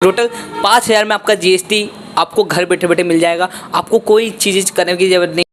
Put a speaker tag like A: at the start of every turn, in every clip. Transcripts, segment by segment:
A: Total 5,000 में आपका GST आपको घर बैठे बैठे मिल जाएगा। आपको कोई चीज़ करने की ज़रूरत नहीं।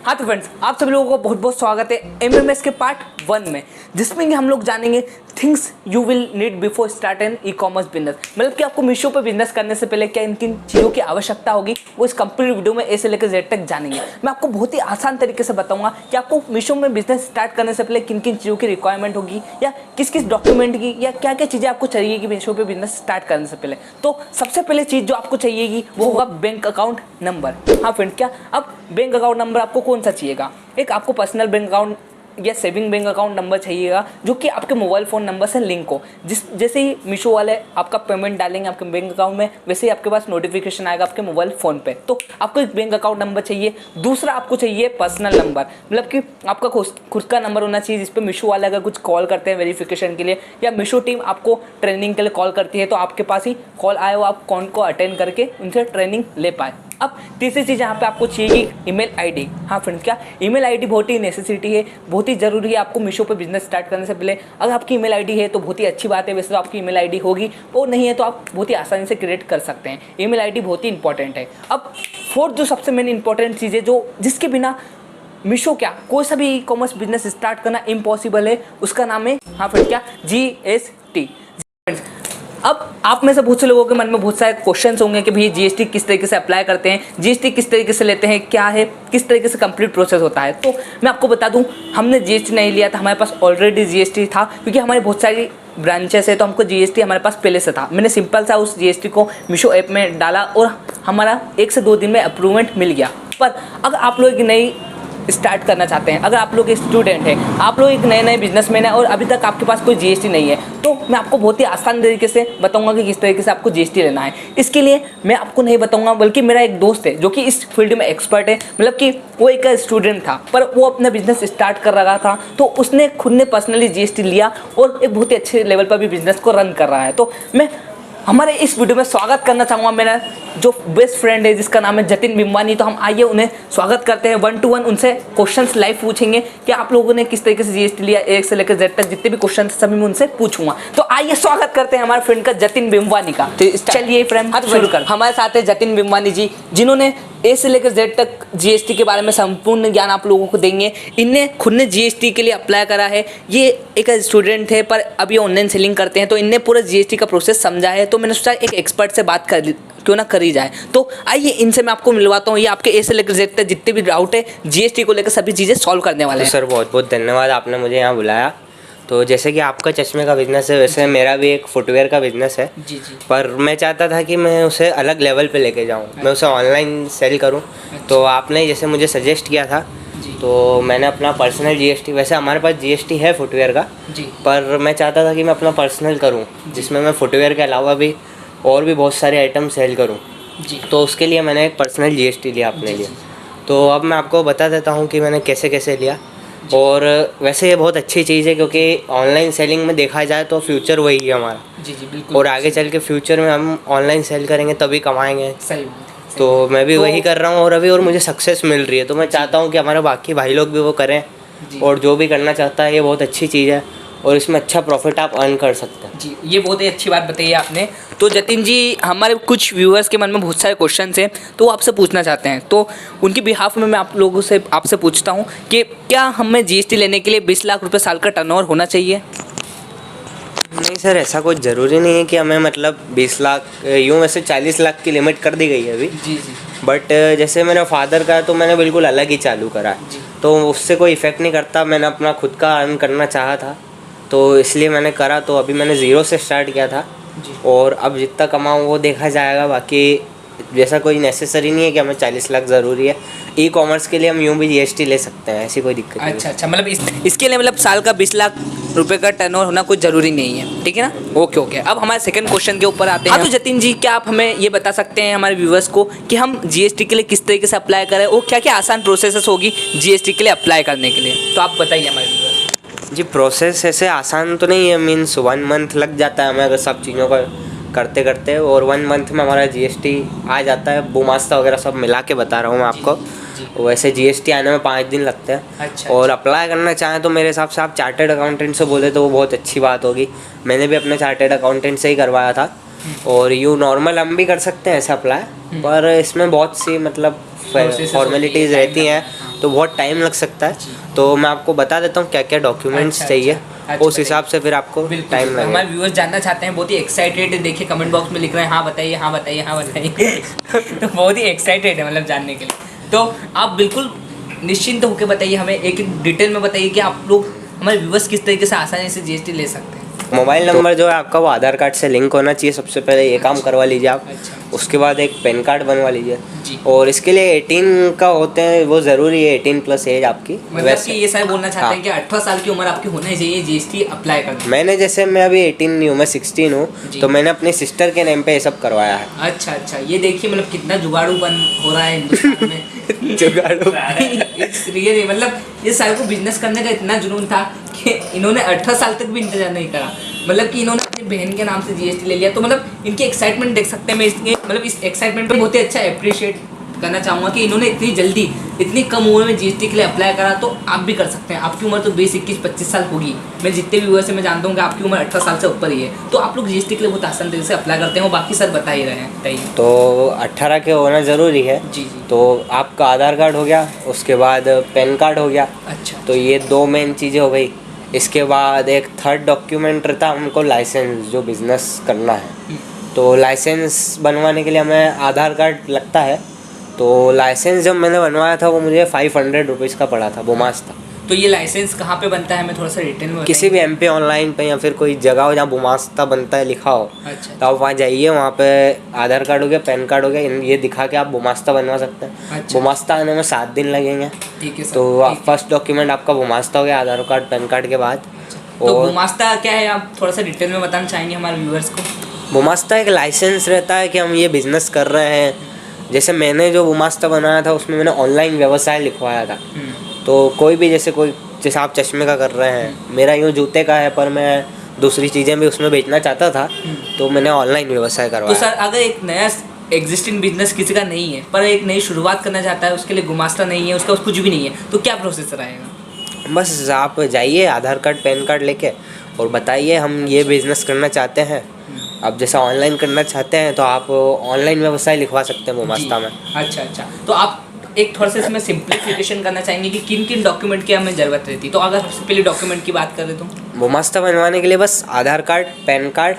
A: हाँ तो फ्रेंड्स, आप सभी लोगों को बहुत बहुत स्वागत है MMS के पार्ट 1 में, जिसमें कि हम लोग जानेंगे things you will need before start an e-commerce business. मतलब कि आपको मीशो पे बिजनेस करने से पहले क्या किन चीज़ों की आवश्यकता होगी, वो इस कंप्लीट वीडियो में ए से लेकर जेड तक जानेंगे। मैं आपको बहुत ही आसान तरीके से बताऊंगा कि आपको मीशो में बिजनेस स्टार्ट करने से पहले किन किन चीज़ों की रिक्वायरमेंट होगी, या किस किस डॉक्यूमेंट की, या क्या क्या चीज़ें आपको चाहिए कि मीशो पे बिजनेस स्टार्ट करने से पहले। तो सबसे पहले चीज़ जो आपको चाहिएगी वो होगा बैंक अकाउंट नंबर। हाँ फ्रेंड, क्या अब बैंक अकाउंट नंबर आपको कौन सा चाहिएगा? एक आपको पर्सनल बैंक अकाउंट या सेविंग बैंक अकाउंट नंबर चाहिएगा जो कि आपके मोबाइल फ़ोन नंबर से लिंक हो। जैसे ही मीशो वाले आपका पेमेंट डालेंगे आपके बैंक अकाउंट में, वैसे ही आपके पास नोटिफिकेशन आएगा आपके मोबाइल फ़ोन पे। तो आपको एक बैंक अकाउंट नंबर चाहिए। दूसरा आपको चाहिए पर्सनल नंबर, मतलब कि आपका खुद का नंबर होना चाहिए जिस पे मीशो वाले अगर कुछ कॉल करते हैं वेरिफिकेशन के लिए, या मीशो टीम आपको ट्रेनिंग के लिए कॉल करती है तो आपके पास ही कॉल आए हो, आप कॉल को अटेंड करके उनसे ट्रेनिंग ले पाए। अब तीसरी चीज़ यहाँ पे आपको चाहिए ईमेल आईडी। हाँ फ्रेंड्स, क्या ईमेल आईडी बहुत ही नेसेसिटी है, बहुत ही ज़रूरी है आपको मीशो पे बिजनेस स्टार्ट करने से पहले। अगर आपकी ईमेल आईडी है तो बहुत ही अच्छी बात है, वैसे तो आपकी ईमेल आईडी होगी, और नहीं है तो आप बहुत ही आसानी से क्रिएट कर सकते हैं। ईमेल आईडी बहुत ही इंपॉर्टेंट है। अब फोर्थ जो सबसे मेन इंपॉर्टेंट चीज़ है, जो जिसके बिना मीशो क्या कोई सा भी ई-कॉमर्स बिजनेस स्टार्ट करना इम्पॉसिबल है, उसका नाम है, हाँ फ्रेंड्स, क्या GST। अब आप में से बहुत से लोगों के मन में बहुत सारे क्वेश्चंस होंगे कि भाई GST किस तरीके से अप्लाई करते हैं, GST किस तरीके से लेते हैं, क्या है, किस तरीके से कंप्लीट प्रोसेस होता है। तो मैं आपको बता दूं, हमने GST नहीं लिया था, हमारे पास ऑलरेडी GST था, क्योंकि हमारी बहुत सारी ब्रांचेस है तो हमको GST हमारे पास पहले से था। मैंने सिंपल सा उस GST को मीशो ऐप में डाला और हमारा 1 से 2 दिन में अप्रूवमेंट मिल गया। पर अगर आप लोग नई स्टार्ट करना चाहते हैं, अगर आप लोग एक स्टूडेंट हैं, आप लोग एक नए बिजनेसमैन हैं और अभी तक आपके पास कोई GST नहीं है, तो मैं आपको बहुत ही आसान तरीके से बताऊंगा कि किस तरीके से आपको GST लेना है। इसके लिए मैं आपको नहीं बताऊंगा, बल्कि मेरा एक दोस्त है जो कि इस फील्ड में एक्सपर्ट है। मतलब कि वो एक स्टूडेंट था पर वो अपना बिजनेस स्टार्ट कर रहा था, तो उसने खुद ने पर्सनली GST लिया और एक बहुत ही अच्छे लेवल पर भी बिजनेस को रन कर रहा है। तो मैं हमारे इस वीडियो में स्वागत करना चाहूँगा मेरा जो बेस्ट फ्रेंड है जिसका नाम है जतिन बिंबानी। तो हम आइए उन्हें स्वागत करते हैं, 1 to 1 उनसे क्वेश्चंस लाइव पूछेंगे कि आप लोगों ने किस तरीके से GST लिया, 1 से लेकर Z तक जितने भी क्वेश्चन सभी मैं उनसे पूछूंगा। तो आइए स्वागत करते हैं हमारे फ्रेंड का जतिन बिंबानी का। तो चलिए फ्रेंड शुरू कर। हमारे साथ है जतिन बिंबानी जी, जिन्होंने A से लेकर Z तक GST के बारे में संपूर्ण ज्ञान आप लोगों को देंगे। इनने खुद ने GST के लिए अप्लाई करा है। ये एक स्टूडेंट है पर अभी ऑनलाइन सेलिंग करते हैं, तो इनने पूरा GST का प्रोसेस समझा है। तो मैंने सोचा एक एक्सपर्ट से बात कर क्यों ना करी जाए। तो आइए इनसे मैं आपको मिलवाता हूँ। ये आपके A से लेकर Z तक जितने भी डाउट है GST को लेकर सभी चीज़ें सॉल्व करने वाले हैं।
B: सर बहुत बहुत धन्यवाद, आपने मुझे यहाँ बुलाया। तो जैसे कि आपका चश्मे का बिज़नेस है, वैसे मेरा भी एक फुटवेयर का बिज़नेस है
A: जी जी।
B: पर मैं चाहता था कि मैं उसे अलग लेवल पे लेके जाऊँ, मैं उसे ऑनलाइन सेल करूँ। तो आपने जैसे मुझे सजेस्ट किया था, तो मैंने अपना पर्सनल GST, वैसे हमारे पास GST है फुटवेयर का
A: जी,
B: पर मैं चाहता था कि मैं अपना पर्सनल करूँ, जिसमें मैं फुटवेयर के अलावा भी और भी बहुत सारे आइटम सेल करूँ। तो उसके लिए मैंने एक पर्सनल GST लिया अपने लिए। तो अब मैं आपको बता देता हूँ कि मैंने कैसे कैसे लिया। और वैसे ये बहुत अच्छी चीज़ है, क्योंकि ऑनलाइन सेलिंग में देखा जाए तो फ्यूचर वही है हमारा।
A: जी जी बिल्कुल।
B: और आगे चल के फ्यूचर में हम ऑनलाइन सेल करेंगे तभी कमाएंगे।
A: सही।
B: तो मैं भी वही कर रहा हूँ और अभी और मुझे सक्सेस मिल रही है। तो मैं चाहता हूँ कि हमारे बाकी भाई लोग भी वो करें, और जो भी करना चाहता है ये बहुत अच्छी चीज़ है और इसमें अच्छा प्रॉफिट आप अर्न कर सकते हैं।
A: जी, ये बहुत ही अच्छी बात बताई आपने। तो जतिन जी, हमारे कुछ व्यूअर्स के मन में बहुत सारे क्वेश्चंस हैं तो वो आपसे पूछना चाहते हैं, तो उनकी बिहाफ में मैं आप लोगों से आपसे पूछता हूँ कि क्या हमें GST लेने के लिए 20 लाख रुपए साल का टर्नओवर होना चाहिए?
B: नहीं सर, ऐसा कुछ ज़रूरी नहीं है कि हमें मतलब 20 लाख, यूँ वैसे 40 लाख की लिमिट कर दी गई है अभी।
A: जी जी।
B: बट जैसे मेरे फादर का तो मैंने बिल्कुल अलग ही चालू करा है, तो उससे कोई इफ़ेक्ट नहीं करता। मैंने अपना खुद का अर्न करना चाहा था तो इसलिए मैंने करा। तो अभी मैंने 0 से स्टार्ट किया था और अब जितना कमाऊँ वो देखा जाएगा। बाकी जैसा कोई नेसेसरी नहीं है कि हमें 40 लाख ज़रूरी है। ई-कॉमर्स के लिए हम यूँ भी GST ले सकते हैं, ऐसी कोई दिक्कत नहीं।
A: अच्छा, मतलब इसके लिए मतलब साल का 20 लाख रुपए का टर्नओवर होना कुछ ज़रूरी नहीं है, ठीक है ना? ओके। अब हमारे सेकंड क्वेश्चन के ऊपर आते हैं। हाँ तो जतिन जी, क्या आप हमें ये बता सकते हैं हमारे व्यूवर्स को कि हम GST के लिए किस तरीके से अप्लाई करें और क्या क्या आसान प्रोसेस होगी GST के लिए अप्लाई करने के लिए? तो आप बताइए हमारे व्यूवर्स।
B: जी, प्रोसेस ऐसे आसान तो नहीं है, मीन्स 1 मंथ लग जाता है हमें अगर सब चीज़ों का करते करते, और 1 मंथ में हमारा GST आ जाता है। बुमास्ता वगैरह सब मिला के बता रहा हूँ मैं आपको। वैसे जीएसटी आने में 5 दिन लगते हैं।
A: अच्छा,
B: और अप्लाई करना चाहें तो मेरे हिसाब से आप चार्टेड अकाउंटेंट से बोले तो वो बहुत अच्छी बात होगी। मैंने भी अपने चार्टेड अकाउंटेंट से ही करवाया था। और यूँ नॉर्मल हम भी कर सकते हैं ऐसे अप्लाई, पर इसमें बहुत सी मतलब फॉर्मेलिटीज़ रहती हैं, तो बहुत टाइम लग सकता है। तो मैं आपको बता देता हूँ क्या क्या डॉक्यूमेंट्स चाहिए, उस हिसाब से फिर आपको टाइम लगेगा।
A: हमारे व्यूअर्स जानना चाहते हैं, बहुत ही एक्साइटेड, देखिए कमेंट बॉक्स में लिख रहे हैं हाँ बताइए, हाँ बताइए, हाँ बताइए। तो बहुत ही एक्साइटेड है मतलब जानने के लिए। तो आप बिल्कुल निश्चिंत होकर बताइए, हमें एक एक डिटेल में बताइए कि आप लोग हमारे व्यूअर्स किस तरीके से आसानी से जीएसटी ले सकते हैं।
B: मोबाइल नंबर जो है आपका वो आधार कार्ड से लिंक होना चाहिए, सबसे पहले ये काम करवा लीजिए आप। उसके बाद एक पैन कार्ड बनवा लीजिए। और इसके लिए 18 का होते हैं, वो ज़रूरी है 18+ एज आपकी।
A: मतलब कि ये सारे बोलना चाहते हैं कि 18 साल की उम्र आपकी होनी चाहिए जीएसटी अप्लाई करने।
B: मैं अभी 18 नहीं हूँ, मैं 16 हूँ, तो मैंने अपनी सिस्टर के नेम पे ये सब करवाया है।
A: अच्छा, ये देखिए मतलब कितना जुगाड़ूपन हो रहा है हिंदुस्तान में।
B: जुगाड़ू
A: रियली मतलब ये सारे को बिजनेस करने का इतना जुनून था कि इन्होंने 18 साल तक भी इंतजार नहीं करा। मतलब कि इन्होंने अपनी बहन के नाम से जीएसटी ले लिया। तो मतलब इनकी एक्साइटमेंट देख सकते हैं। मैं इसके मतलब इस एक्साइटमेंट पे बहुत ही अच्छा अप्रिशिएट करना चाहूँगा कि इन्होंने इतनी जल्दी इतनी कम उम्र में जीएसटी के लिए अप्लाई करा। तो आप भी कर सकते हैं। आपकी उम्र तो 20, 21, 25 साल होगी। मैं जितने भी हुए से मैं जानता हूँ कि आपकी उम्र 18 साल से ऊपर ही है। तो आप लोग जीएसटी के लिए बहुत आसान तरीके से अप्लाई करते हैं। वो बाकी सर बता ही रहे हैं, बताइए।
B: तो 18 के होना ज़रूरी है।
A: जी।
B: तो आपका आधार कार्ड हो गया, उसके बाद पैन कार्ड हो गया।
A: अच्छा।
B: तो ये 2 मेन चीज़ें हो गई। इसके बाद एक थर्ड डॉक्यूमेंट रहता हमको लाइसेंस, जो बिज़नेस करना है। तो लाइसेंस बनवाने के लिए हमें आधार कार्ड लगता है। तो लाइसेंस जब मैंने बनवाया था वो मुझे 500 रुपीज़ का पड़ा था, बुमास्ता।
A: तो ये लाइसेंस कहाँ पे बनता है, हमें थोड़ा सा डिटेल में
B: किसी भी MP ऑनलाइन पे या फिर कोई जगह हो जहाँ बुमास्ता बनता है लिखा हो।
A: अच्छा।
B: तो आप वहाँ जाइए, वहाँ पे आधार कार्ड हो गया, पैन कार्ड हो गया, ये दिखा के आप बुमास्ता बनवा सकते हैं।
A: अच्छा।
B: बुमास्ता आने में 7 दिन लगेंगे।
A: ठीक है सर।
B: तो फर्स्ट डॉक्यूमेंट आपका बुमास्ता हो गया, आधार कार्ड पैन कार्ड के बाद।
A: तो बुमास्ता क्या है, आप थोड़ा सा डिटेल में बताना चाहेंगे हमारे व्यूअर्स को।
B: बुमास्ता एक लाइसेंस रहता है कि हम ये बिज़नेस कर रहे हैं। जैसे मैंने जो बुमास्ता बनाया था उसमें मैंने ऑनलाइन व्यवसाय लिखवाया था। तो कोई भी जैसे आप चश्मे का कर रहे हैं, मेरा यूँ जूते का है, पर मैं दूसरी चीज़ें भी उसमें बेचना चाहता था, तो मैंने ऑनलाइन व्यवसाय करवाया।
A: तो सर अगर एक नया एग्जिस्टिंग बिजनेस किसी का नहीं है पर एक नई शुरुआत करना चाहता है, उसके लिए गुमास्ता नहीं है, उसका कुछ भी नहीं है, तो क्या प्रोसेस रहेगा?
B: बस आप जाइए आधार कार्ड पैन कार्ड लेके और बताइए हम ये बिज़नेस करना चाहते हैं। अब जैसा ऑनलाइन करना चाहते हैं तो आप ऑनलाइन व्यवसाय लिखवा सकते हैं बुमास्ता में।
A: अच्छा। तो आप एक थोड़ा सा इसमें सिंप्लीफिकेशन करना चाहेंगे कि किन किन डॉक्यूमेंट की हमें ज़रूरत रहती है। तो अगर सबसे पहले डॉक्यूमेंट की बात करें तो
B: बुमास्ता बनवाने के लिए बस आधार कार्ड, पैन कार्ड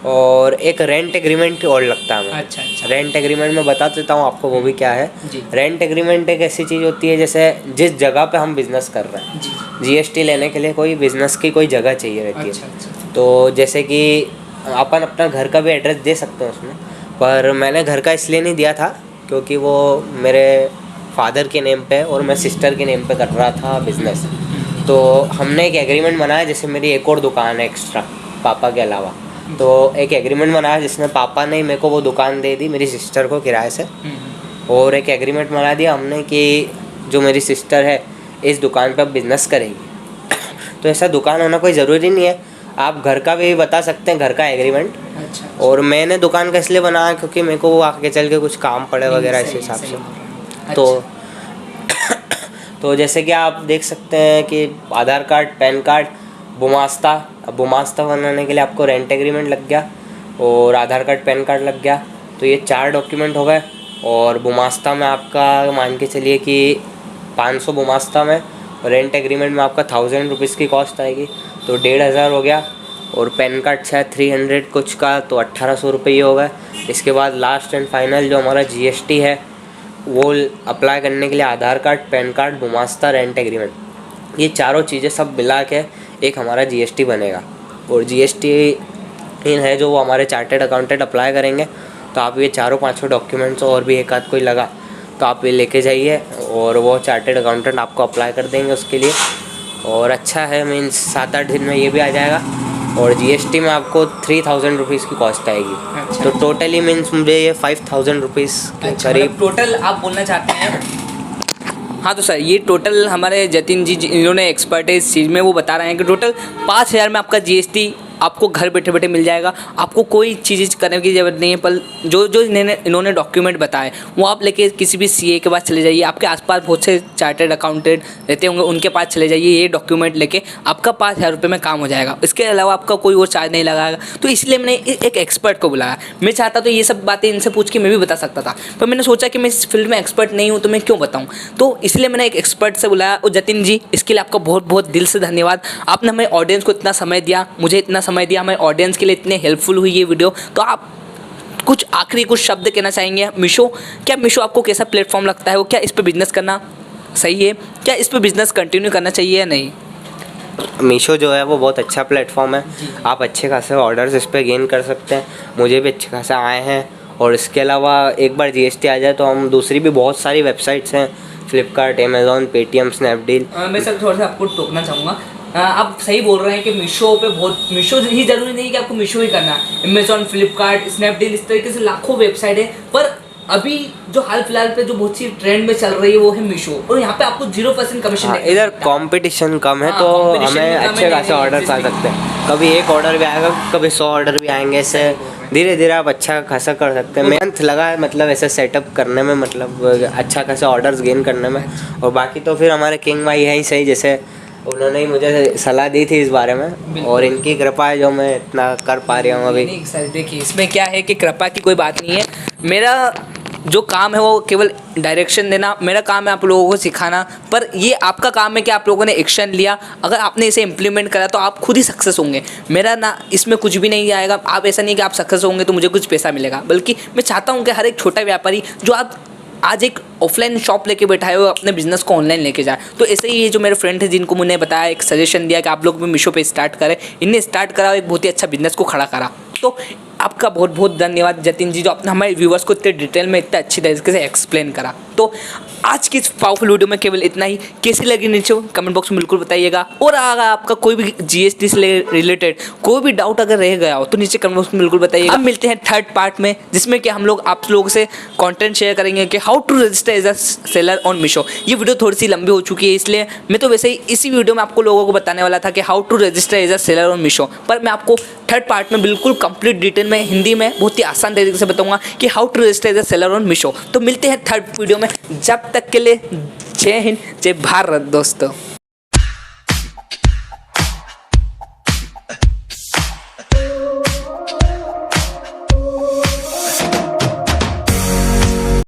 B: और एक रेंट एग्रीमेंट और लगता है।
A: अच्छा।
B: रेंट एग्रीमेंट में बता देता हूँ आपको वो भी क्या है।
A: जी।
B: रेंट एग्रीमेंट एक ऐसी चीज़ होती है जैसे जिस जगह पे हम बिज़नेस कर रहे हैं, जीएसटी लेने के लिए कोई बिज़नेस की कोई जगह चाहिए रहती है।
A: अच्छा।
B: तो जैसे कि अपन अपना घर का भी एड्रेस दे सकते हैं उसमें, पर मैंने घर का इसलिए नहीं दिया था क्योंकि वो मेरे फादर के नेम पे और मैं सिस्टर के नेम पे कर रहा था बिज़नेस। तो हमने एक एग्रीमेंट बनाया, जैसे मेरी एक और दुकान है एक्स्ट्रा पापा के अलावा, तो एक एग्रीमेंट बनाया जिसमें पापा ने मेरे को वो दुकान दे दी मेरी सिस्टर को किराए से। और एक एग्रीमेंट बना दिया हमने कि जो मेरी सिस्टर है इस दुकान पे अब बिज़नेस करेगी। तो ऐसा दुकान होना कोई ज़रूरी नहीं है, आप घर का भी बता सकते हैं, घर का एग्रीमेंट।
A: अच्छा।
B: और मैंने दुकान का इसलिए बनाया क्योंकि मेरे को वो आगे चल के कुछ काम पड़े वगैरह इस हिसाब से। तो जैसे कि आप देख सकते हैं कि आधार कार्ड, पैन कार्ड, बुमास्ता। अब बुमास्ता बनाने के लिए आपको रेंट एग्रीमेंट लग गया और आधार कार्ड, पैन कार्ड लग गया। तो ये 4 डॉक्यूमेंट हो गए। और बुमास्ता में आपका मान के चलिए कि 500 बुमास्ता में, रेंट एग्रीमेंट में आपका 1000 रुपीज़ की कॉस्ट आएगी, तो 1500 हो गया। और पैन कार्ड शायद 300 कुछ का, तो 1800 रुपये हो गए। इसके बाद लास्ट एंड फाइनल जो हमारा जीएसटी है वो अप्लाई करने के लिए आधार कार्ड, पैन कार्ड, बुमास्ता, रेंट एग्रीमेंट, ये चारों चीज़ें सब मिला के एक हमारा जीएसटी बनेगा। और जीएसटी है जो वो हमारे चार्टेड अकाउंटेंट अप्लाई करेंगे। तो आप ये 4-5 डॉक्यूमेंट्स और भी एक आध कोई लगा तो आप ये लेके जाइए और वो चार्टेड अकाउंटेंट आपको अप्लाई कर देंगे उसके लिए। और अच्छा है, मीन्स 7-8 दिन में ये भी आ जाएगा। और जीएसटी में आपको 3000 रुपीज़ की कॉस्ट आएगी।
A: अच्छा।
B: तो टोटली मीन्स मुझे ये 5000 रुपीज़ के करीब
A: टोटल आप बोलना चाहते हैं। हाँ तो सर ये टोटल हमारे जतिन जी इन्होंने एक्सपर्ट है इस चीज़ में, वो बता रहे हैं कि टोटल 5000 में आपका जीएसटी आपको घर बैठे बैठे मिल जाएगा। आपको कोई चीज़ करने की ज़रूरत नहीं है। पर जो जो इन्होंने डॉक्यूमेंट बताए वो आप लेके किसी भी सीए के पास चले जाइए। आपके आसपास बहुत से चार्टर्ड अकाउंटेंट रहते होंगे, उनके पास चले जाइए। ये डॉक्यूमेंट लेके आपका 5,000 रुपये में काम हो जाएगा। इसके अलावा आपका कोई और चार्ज नहीं लगाएगा। तो इसलिए मैंने एक एक्सपर्ट को बुलाया। मैं चाहता तो ये सब बातें इनसे पूछ के मैं भी बता सकता था, पर मैंने सोचा कि मैं इस फील्ड में एक्सपर्ट नहीं हूँ तो मैं क्यों बताऊँ। तो इसलिए मैंने एक एक्सपर्ट से बुलाया। और जतिन जी, इसके लिए आपका बहुत बहुत दिल से धन्यवाद। आपने हमारे ऑडियंस को इतना समय दिया, मुझे इतना समय दिया, हमारे ऑडियंस के लिए इतने हेल्पफुल हुई ये वीडियो। तो आप कुछ आखिरी कुछ शब्द कहना चाहेंगे। मीशो, क्या मीशो आपको कैसा प्लेटफॉर्म लगता है? वो क्या इस पर बिजनेस करना सही है? क्या इस पर बिजनेस कंटिन्यू करना चाहिए या नहीं?
B: मीशो जो है वो बहुत अच्छा प्लेटफॉर्म है। आप अच्छे खासे ऑर्डर्स इस पर गेन कर सकते हैं। मुझे भी अच्छे खासे आए हैं। और इसके अलावा एक बार जीएसटी आ जाए तो हम दूसरी भी बहुत सारी वेबसाइट्स हैं, फ्लिपकार्ट, अमेज़ॉन, पेटीएम, स्नैपडील।
A: मैं सर थोड़ा सा आपको टोकना चाहूँगा। आप सही बोल रहे हैं कि मीशो पे बहुत, मीशो ही ज़रूरी नहीं कि आपको मीशो ही करना है। अमेज़ॉन, फ्लिपकार्ट, स्नैपडील, इस तरीके से लाखों वेबसाइट है। पर अभी जो हाल फिलहाल पे जो बहुत सी ट्रेंड में चल रही है वो है मीशो। और यहाँ पे आपको 0% कमीशन
B: इधर कंपटीशन कम है, तो हमें अच्छे खासे ऑर्डर्स आ सकते हैं। कभी एक ऑर्डर भी आएगा, कभी 100 ऑर्डर भी आएंगे। इससे धीरे धीरे आप अच्छा खासा कर सकते हैं। मेहनत लगा है मतलब ऐसे सेटअप करने में, मतलब अच्छा खासा ऑर्डर्स गेन करने में। और बाकी तो फिर हमारे किंग भाई हैं ही सही, जैसे उन्होंने ही मुझे सलाह दी थी इस बारे में, और इनकी कृपा है जो मैं इतना कर पा रहा हूँ अभी।
A: नहीं सर, देखिए इसमें क्या है कि कृपा की कोई बात नहीं है। मेरा जो काम है वो केवल डायरेक्शन देना, मेरा काम है आप लोगों को सिखाना। पर ये आपका काम है कि आप लोगों ने एक्शन लिया, अगर आपने इसे इम्प्लीमेंट करा तो आप खुद ही सक्सेस होंगे। मेरा ना इसमें कुछ भी नहीं आएगा। आप ऐसा नहीं कि आप सक्सेस होंगे तो मुझे कुछ पैसा मिलेगा, बल्कि मैं चाहता हूँ कि हर एक छोटा व्यापारी जो आप आज एक ऑफलाइन शॉप लेके बैठाए हो अपने बिजनेस को ऑनलाइन लेके जाए। तो ऐसे ही ये जो मेरे फ्रेंड थे जिनको मैंने बताया, एक सजेशन दिया कि आप लोग भी मीशो पे स्टार्ट करें, इनने स्टार्ट करा, एक बहुत ही अच्छा बिजनेस को खड़ा करा। तो आपका बहुत बहुत धन्यवाद जतिन जी, जो आपने हमारे व्यूवर्स को इतने डिटेल में इतने अच्छी तरीके से एक्सप्लेन करा। तो आज की इस पावरफुल वीडियो में केवल इतना ही। कैसी लगी नीचे कमेंट बॉक्स में बिल्कुल बताइएगा। और अगर आपका कोई भी जीएसटी से रिलेटेड कोई भी डाउट अगर रह गया हो तो नीचे कमेंट बॉक्स में बिल्कुल बताइएगा। अब मिलते हैं थर्ड पार्ट में, जिसमें कि हम लोग आप लोगों से कंटेंट शेयर करेंगे कि how to register as a seller on Meesho. ये वीडियो थोड़ी सी लंबी हो चुकी है, इसलिए मैं तो वैसे ही इसी वीडियो में आपको लोगों को बताने वाला था कि how to register as a seller on Meesho, पर मैं आपको थर्ड पार्ट में बिल्कुल कंप्लीट डिटेल में हिंदी में बहुत ही आसान तरीके से बताऊंगा कि how to register as a seller on Meesho. तो मिलते हैं थर्ड वीडियो में, जब तक के लिए जय हिंद, जय भारत दोस्तों।